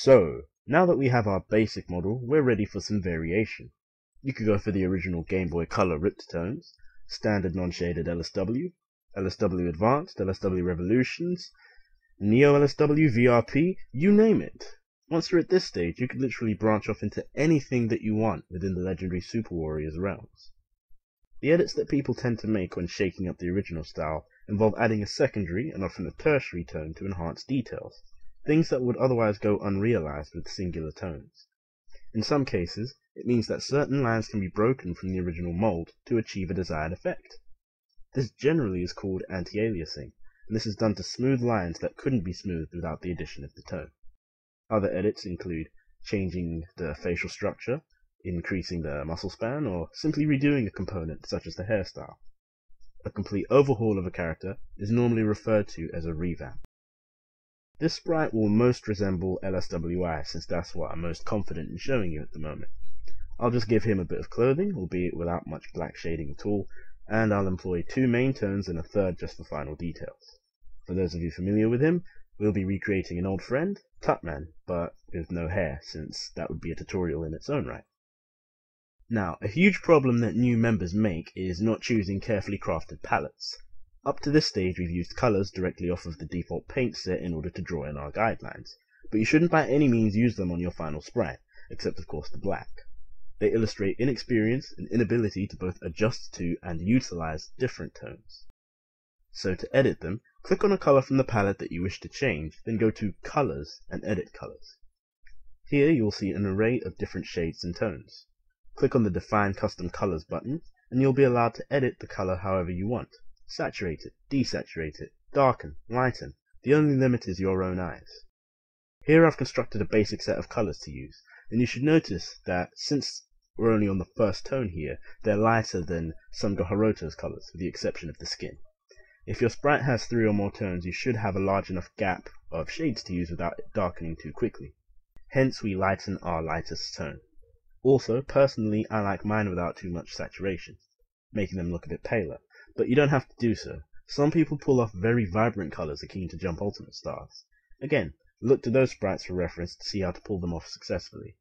So, now that we have our basic model, we're ready for some variation. You could go for the original Game Boy Color ripped tones, standard non-shaded LSW, LSW Advanced, LSW Revolutions, Neo LSW, VRP, you name it. Once you're at this stage, you could literally branch off into anything that you want within the legendary Super Warriors realms. The edits that people tend to make when shaking up the original style involve adding a secondary and often a tertiary tone to enhance details, things that would otherwise go unrealized with singular tones. In some cases, it means that certain lines can be broken from the original mold to achieve a desired effect. This generally is called anti-aliasing, and this is done to smooth lines that couldn't be smoothed without the addition of the tone. Other edits include changing the facial structure, increasing the muscle span, or simply redoing a component such as the hairstyle. A complete overhaul of a character is normally referred to as a revamp. This sprite will most resemble LSWI, since that's what I'm most confident in showing you at the moment. I'll just give him a bit of clothing, albeit without much black shading at all, and I'll employ 2 main tones and a third just for final details. For those of you familiar with him, we'll be recreating an old friend, Tutman, but with no hair, since that would be a tutorial in its own right. Now, a huge problem that new members make is not choosing carefully crafted palettes. Up to this stage we've used colors directly off of the default paint set in order to draw in our guidelines, but you shouldn't by any means use them on your final sprite, except of course the black. They illustrate inexperience and inability to both adjust to and utilize different tones. So to edit them, click on a color from the palette that you wish to change, then go to Colors and Edit Colors. Here you'll see an array of different shades and tones. Click on the Define Custom Colors button, and you'll be allowed to edit the color however you want. Saturate it, desaturate it, darken, lighten. The only limit is your own eyes. Here I've constructed a basic set of colors to use, and you should notice that since we're only on the first tone here, they're lighter than Sungo Haruto's colors, with the exception of the skin. If your sprite has 3 or more tones, you should have a large enough gap of shades to use without it darkening too quickly. Hence we lighten our lightest tone. Also, personally, I like mine without too much saturation, making them look a bit paler, but you don't have to do so. Some people pull off very vibrant colors keen to jump ultimate stars. Again, look to those sprites for reference to see how to pull them off successfully.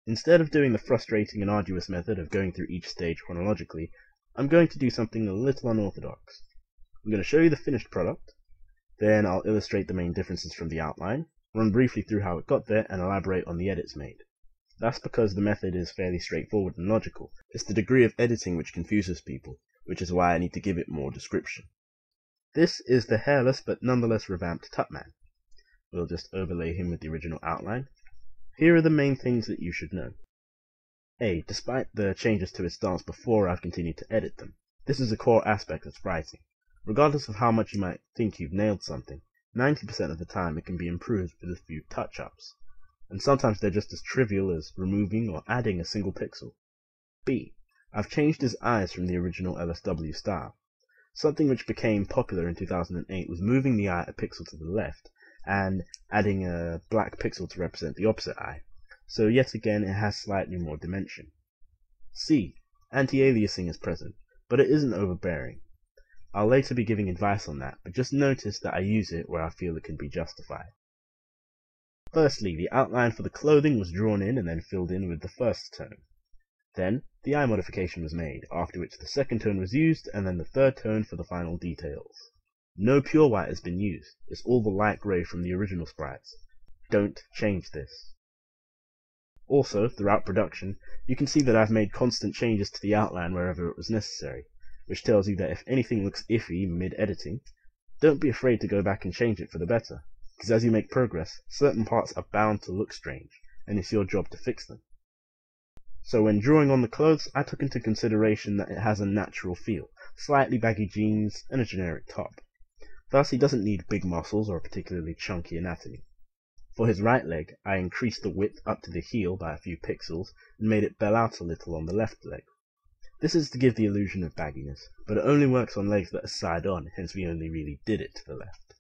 Instead of doing the frustrating and arduous method of going through each stage chronologically, I'm going to do something a little unorthodox. I'm going to show you the finished product, then I'll illustrate the main differences from the outline, run briefly through how it got there, and elaborate on the edits made. That's because the method is fairly straightforward and logical. It's the degree of editing which confuses people, which is why I need to give it more description. This is the hairless but nonetheless revamped Tutman. We'll just overlay him with the original outline. Here are the main things that you should know. A. Despite the changes to his stance before I've continued to edit them, this is a core aspect of spriting. Regardless of how much you might think you've nailed something, 90% of the time it can be improved with a few touch-ups, and sometimes they're just as trivial as removing or adding a single pixel. B. I've changed his eyes from the original LSW style. Something which became popular in 2008 was moving the eye a pixel to the left, and adding a black pixel to represent the opposite eye, so yet again it has slightly more dimension. C. Anti-aliasing is present, but it isn't overbearing. I'll later be giving advice on that, but just notice that I use it where I feel it can be justified. Firstly, the outline for the clothing was drawn in and then filled in with the first tone. Then, the eye modification was made, after which the second tone was used, and then the third tone for the final details. No pure white has been used, it's all the light grey from the original sprites. Don't change this. Also, throughout production, you can see that I've made constant changes to the outline wherever it was necessary, which tells you that if anything looks iffy mid-editing, don't be afraid to go back and change it for the better, because as you make progress, certain parts are bound to look strange, and it's your job to fix them. So when drawing on the clothes, I took into consideration that it has a natural feel, slightly baggy jeans, and a generic top. Thus he doesn't need big muscles or a particularly chunky anatomy. For his right leg, I increased the width up to the heel by a few pixels, and made it bell out a little on the left leg. This is to give the illusion of bagginess, but it only works on legs that are side on, hence we only really did it to the left.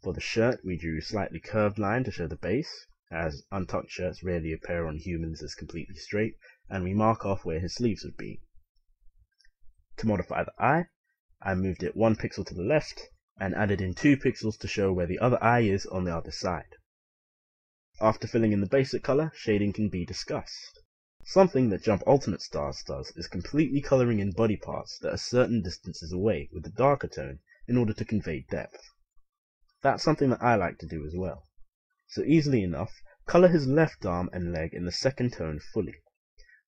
For the shirt, we drew a slightly curved line to show the base, as untucked shirts rarely appear on humans as completely straight, and we mark off where his sleeves would be. To modify the eye, I moved it 1 pixel to the left, and added in 2 pixels to show where the other eye is on the other side. After filling in the basic color, shading can be discussed. Something that Jump Ultimate Stars does is completely coloring in body parts that are certain distances away with a darker tone in order to convey depth. That's something that I like to do as well. So easily enough, color his left arm and leg in the second tone fully.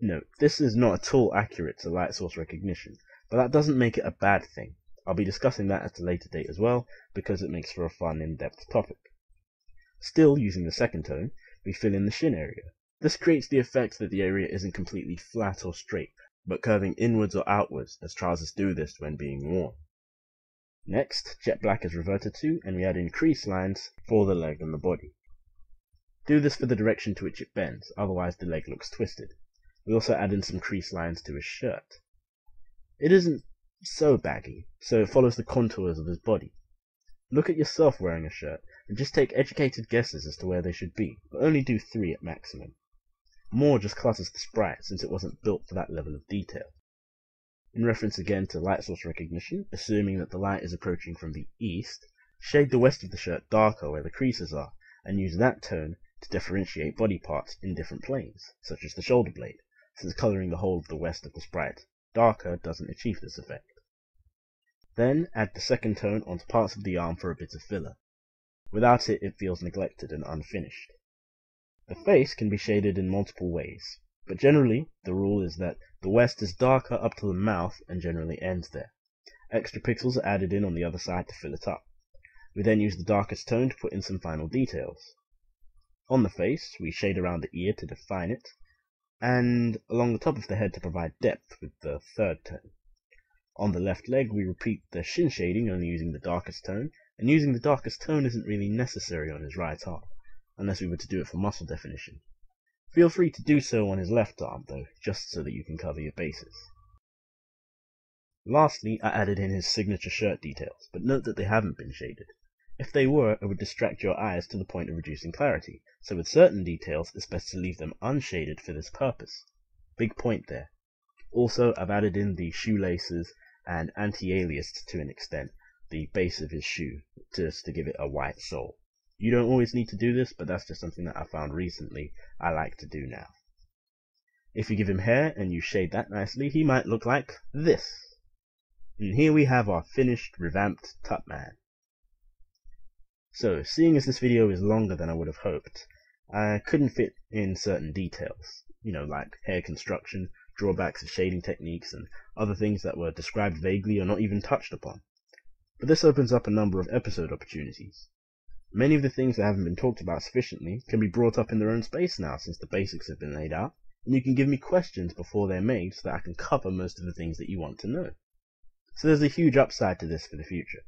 Note, this is not at all accurate to light source recognition, but that doesn't make it a bad thing. I'll be discussing that at a later date as well, because it makes for a fun in-depth topic. Still using the second tone, we fill in the shin area. This creates the effect that the area isn't completely flat or straight, but curving inwards or outwards, as trousers do this when being worn. Next, jet black is reverted to, and we add in crease lines for the leg and the body. Do this for the direction to which it bends, otherwise the leg looks twisted. We also add in some crease lines to his shirt. It isn't so baggy, so it follows the contours of his body. Look at yourself wearing a shirt, and just take educated guesses as to where they should be, but only do 3 at maximum. More just clutters the sprite, since it wasn't built for that level of detail. In reference again to light source recognition, assuming that the light is approaching from the east, shade the west of the shirt darker where the creases are, and use that tone to differentiate body parts in different planes, such as the shoulder blade, since coloring the whole of the west of the sprite darker doesn't achieve this effect. Then add the second tone onto parts of the arm for a bit of filler. Without it, it feels neglected and unfinished. The face can be shaded in multiple ways, but generally the rule is that the west is darker up to the mouth and generally ends there. Extra pixels are added in on the other side to fill it up. We then use the darkest tone to put in some final details. On the face, we shade around the ear to define it, and along the top of the head to provide depth with the third tone. On the left leg, we repeat the shin shading only using the darkest tone, and using the darkest tone isn't really necessary on his right arm, unless we were to do it for muscle definition. Feel free to do so on his left arm though, just so that you can cover your bases. Lastly, I added in his signature shirt details, but note that they haven't been shaded. If they were, it would distract your eyes to the point of reducing clarity, so with certain details it's best to leave them unshaded for this purpose. Big point there. Also, I've added in the shoelaces and anti-aliased to an extent, the base of his shoe, just to give it a white sole. You don't always need to do this, but that's just something that I found recently I like to do now. If you give him hair and you shade that nicely, he might look like this. And here we have our finished, revamped Tutman. So, seeing as this video is longer than I would have hoped, I couldn't fit in certain details, like hair construction, drawbacks of shading techniques, and other things that were described vaguely or not even touched upon. But this opens up a number of episode opportunities. Many of the things that haven't been talked about sufficiently can be brought up in their own space now, since the basics have been laid out, and you can give me questions before they're made so that I can cover most of the things that you want to know. So there's a huge upside to this for the future.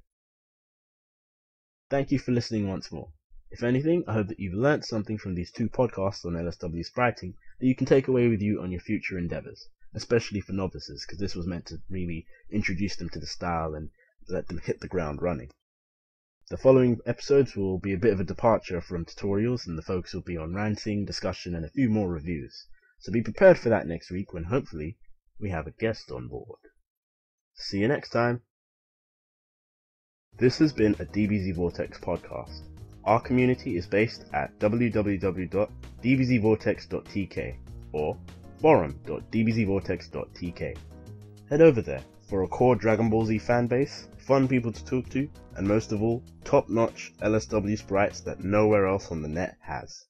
Thank you for listening once more. If anything, I hope that you've learnt something from these 2 podcasts on LSW Spriting that you can take away with you on your future endeavours, especially for novices, because this was meant to really introduce them to the style and let them hit the ground running. The following episodes will be a bit of a departure from tutorials, and the focus will be on ranting, discussion, and a few more reviews. So be prepared for that next week when hopefully we have a guest on board. See you next time. This has been a DBZ Vortex podcast. Our community is based at www.dbzvortex.tk or forum.dbzvortex.tk. Head over there for a core Dragon Ball Z fanbase, fun people to talk to, and most of all, top-notch LSW sprites that nowhere else on the net has.